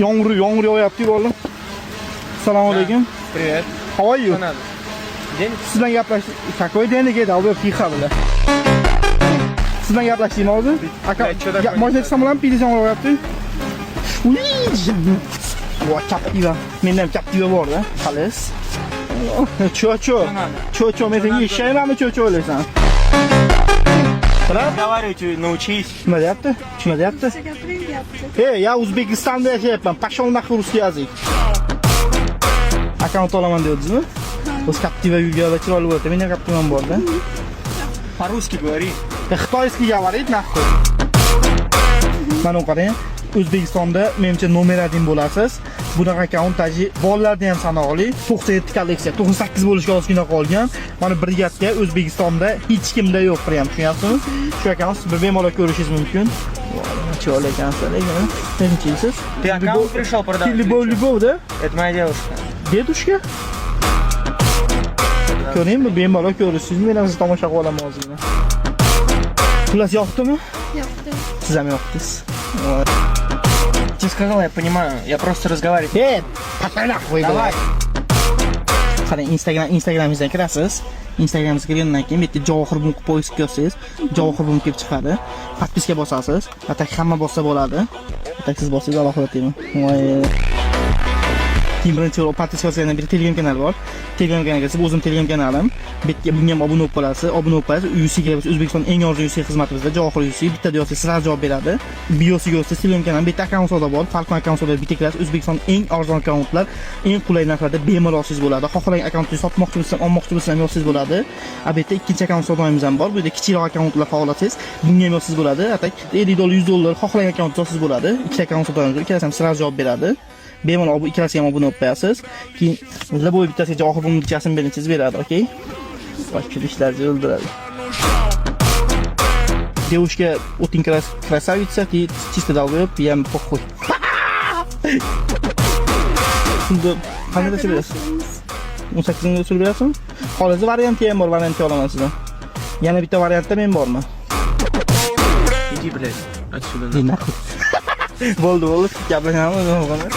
Yağmur yağayapti oğlum. Assalomu alaykum. Привет. How are you? Что надо? Денег? Siz bilan gaplashdik. Какой денег edi? Albo pixa bilan. Siz bilan gaplashdik hozir. Aka, mashina chiqsam pilijon olyapti. Voy, Captiva. Menda ham Captiva bor-da. Xolos. Чё, men senga eshitmaymanmi, чё o'ylaysan? Разговаривать научись. Nima deyapti? Nima deyapti? Hey, ya O'zbekistonda yashayapman. Pashol naqd ruscha yozik. Akkaunt olaman deyapsizmi? O'z Captiva yurgan chiroyli bo'ladi. Menda Captiva bor-da. По-русски говори. Xitoyskiy говорит naqd. Mana qarang. O'zbekistonda menimcha nomer 1 bo'lasiz. Bunaqa akkauntdagi bolalarda ham sanoqli 97 kolleksiya, 98 bo'lishga ozgina qolgan. Mana brigadga O'zbekistonda hech kimda yo'q, prям tushunyapsizmi? Shu akkaunt siz bemalol ko'rishingiz mumkin. Chiroyli ekansiz, lekin nechisiz? Ты аккаунт пришел продавать? Любовь, да? Это моя девушка. Dedushka? Ko'ringmi, bemalol ko'rishingiz, men ham sizni tomosha qilib olaman hozirgina. Xullas yoqdimi? Yoqdi. Siz ham yoqdingiz. Ты сказала, я понимаю. Я просто разговариваю. Patay nahvoy. Давай. Qarang, Instagramingizdan kirasiz. Instagramingizga kirgandan keyin bu yerda Javohir Bum poisk qilsangiz, Javohir Bum kelib chiqadi. Podpiska bosasiz. Atak hamma bossa bo'ladi. Atak siz bossangiz alohida deyman. Voy. Birinchi podpiskasiyadan bir Telegram kanali bor. Telegram kanaliga siz o'zim Telegram kanalim. Bitga bunga ham obuna bo'lib qolasiz. Obuna bo'lib qolasiz. UC'ga O'zbekiston eng arzon UC xizmatimizda Javohir UC bitta deysiz, sizlar javob beradi. Biosiga o'siz Telegram kanali bitta akkaunt soda bor. Falcon akkaunt soda bitta kirasiz. O'zbekiston eng arzon akkauntlar, eng qulay narxlarda bemalol siz bo'ladi. Xohlagan akkauntni sotmoqchi bo'lsam, olmoqchi bo'lsam yozsiz bo'ladi. Bu yerda ikkinchi akkaunt sodoyimiz ham bor. Bu yerda kichikroq akkauntlar faolasiz. Bunga ham yozsiz bo'ladi. Atak $50, $100 xohlagan akkaunt yozsiz bo'ladi. Ikkita akkaunt sodoyimiz bor. Ikkalasi ham sizlar javob beradi. Bemalol bu ikkalasiga ham obuna bo'lib qo'yasiz. Keyin laboy bittasiga Javohir Bum bichasini birinchisi beradi, okey? Boshqa ishlarni o'ldiradi. Девушка очень красавица, ты чисто долбоёб, я им похуй. Shunda qanday deb berasiz? 18 ga usul berasizmi? Hozir varianti ham bor, varianti olaman sizdan. Yana bitta variantda men borman. Иди, блядь, отсюда. Bo'ldi, gaplashamiz.